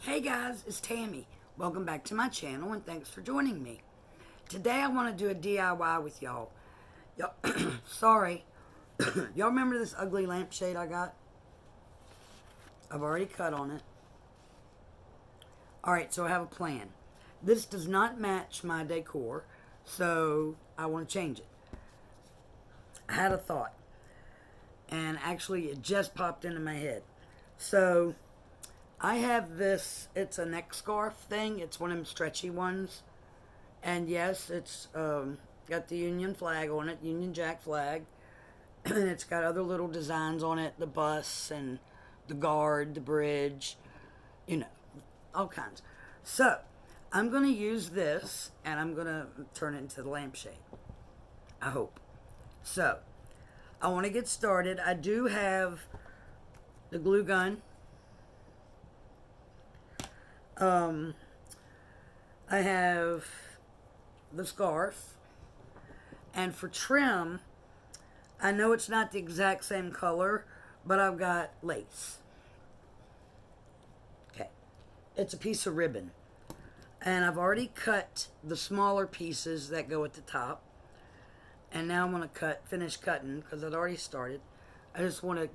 Hey guys, it's Tammy. Welcome back to my channel and thanks for joining me. Today I want to do a DIY with y'all. Sorry. Y'all remember this ugly lampshade I got? I've already cut on it. Alright, so I have a plan. This does not match my decor, so I want to change it. I had a thought, and actually it just popped into my head. So I have this, it's a neck scarf thing. It's one of them stretchy ones. And yes, it's got the Union flag on it, Union Jack flag. And it's got other little designs on it, the bus and the guard, the bridge, you know, all kinds. So I'm going to use this and I'm going to turn it into the lampshade. I hope. So I want to get started. I do have the glue gun. I have the scarf, and for trim, I know it's not the exact same color, but I've got lace. Okay, it's a piece of ribbon, and I've already cut the smaller pieces that go at the top, and now I'm going to finish cutting, because I'd already started. I just want to,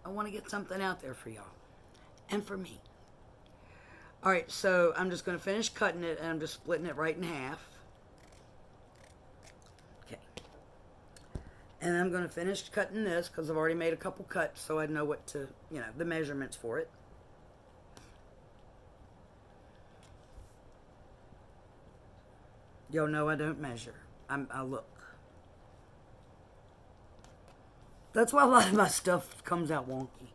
I want to get something out there for y'all, and for me. Alright, so I'm just going to finish cutting it, and I'm just splitting it right in half. Okay. And I'm going to finish cutting this, because I've already made a couple cuts, so I know what to, the measurements for it. Y'all know I don't measure. I look. That's why a lot of my stuff comes out wonky.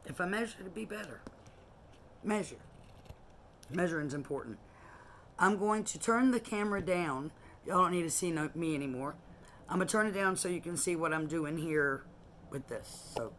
If I measure, it'd be better. Measure. Measuring's important. I'm going to turn the camera down. Y'all don't need to see me anymore. I'm going to turn it down so you can see what I'm doing here with this. So.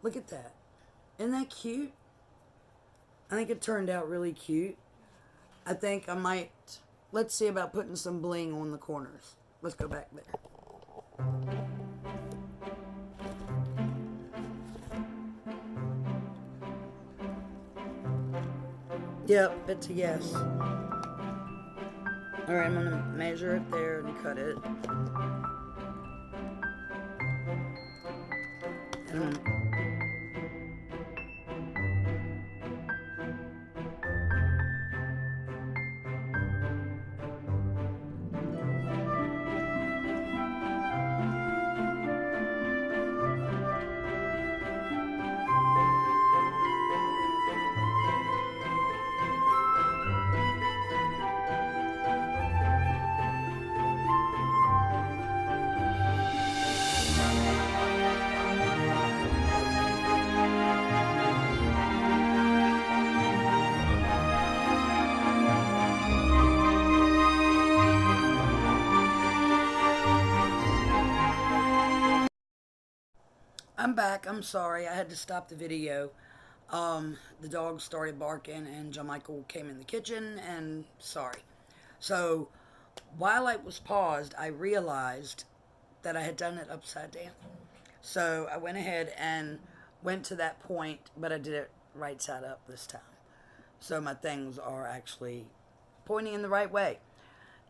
Look at that. Isn't that cute? I think it turned out really cute. I think I might, let's see about putting some bling on the corners. Let's go back there. Yep, it's a yes. Alright, I'm going to measure it there and cut it. And I'm back. I'm sorry. I had to stop the video. The dog started barking and John Michael came in the kitchen and sorry. So while I was paused, I realized that I had done it upside down. So I went ahead and went to that point, but I did it right side up this time. So my things are actually pointing in the right way.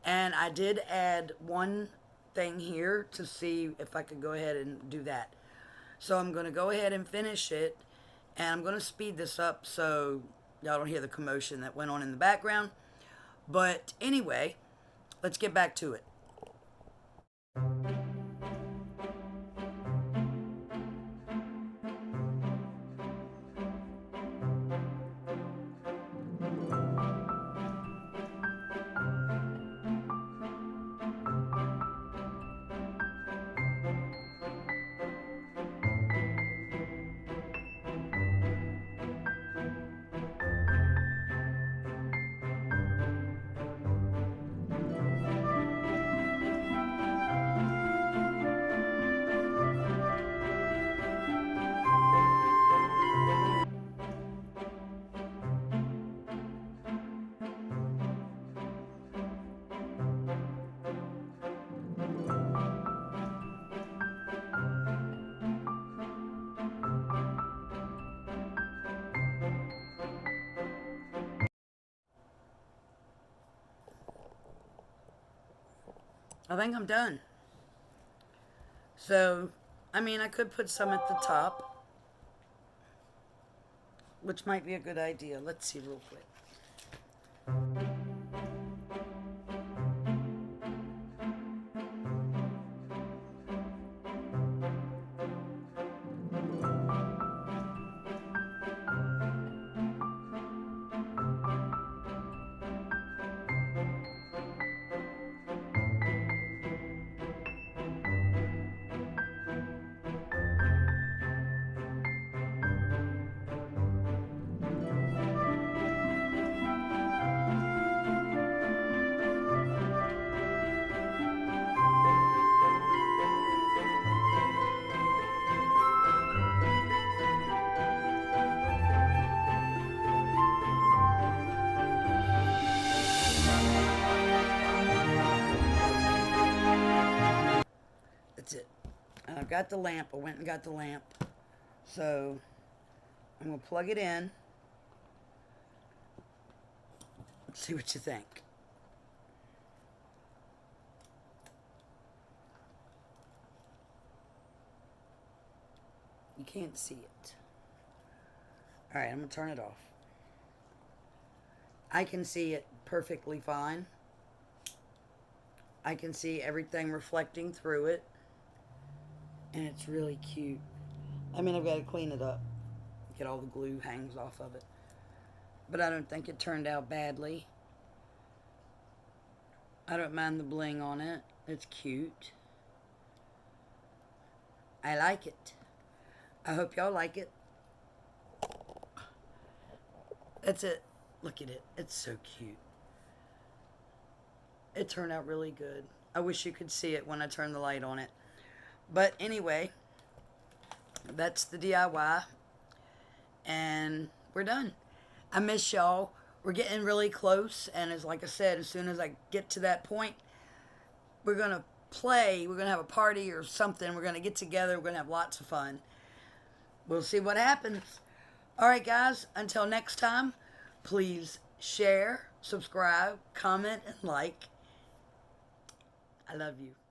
And I did add one thing here to see if I could go ahead and do that. So I'm going to go ahead and finish it, and I'm going to speed this up so y'all don't hear the commotion that went on in the background. But anyway, let's get back to it. I think I'm done. So, I mean, I could put some at the top, which might be a good idea. Let's see real quick. That's it. And I've got the lamp. I went and got the lamp. So I'm going to plug it in. Let's see what you think. You can't see it. Alright, I'm going to turn it off. I can see it perfectly fine. I can see everything reflecting through it. And it's really cute. I mean, I've got to clean it up. Get all the glue hangs off of it. But I don't think it turned out badly. I don't mind the bling on it. It's cute. I like it. I hope y'all like it. That's it. Look at it. It's so cute. It turned out really good. I wish you could see it when I turn the light on it. But anyway, that's the DIY. And we're done. I miss y'all. We're getting really close. And as like I said, as soon as I get to that point, we're going to play. We're going to have a party or something. We're going to get together. We're going to have lots of fun. We'll see what happens. All right, guys. Until next time, please share, subscribe, comment, and like. I love you.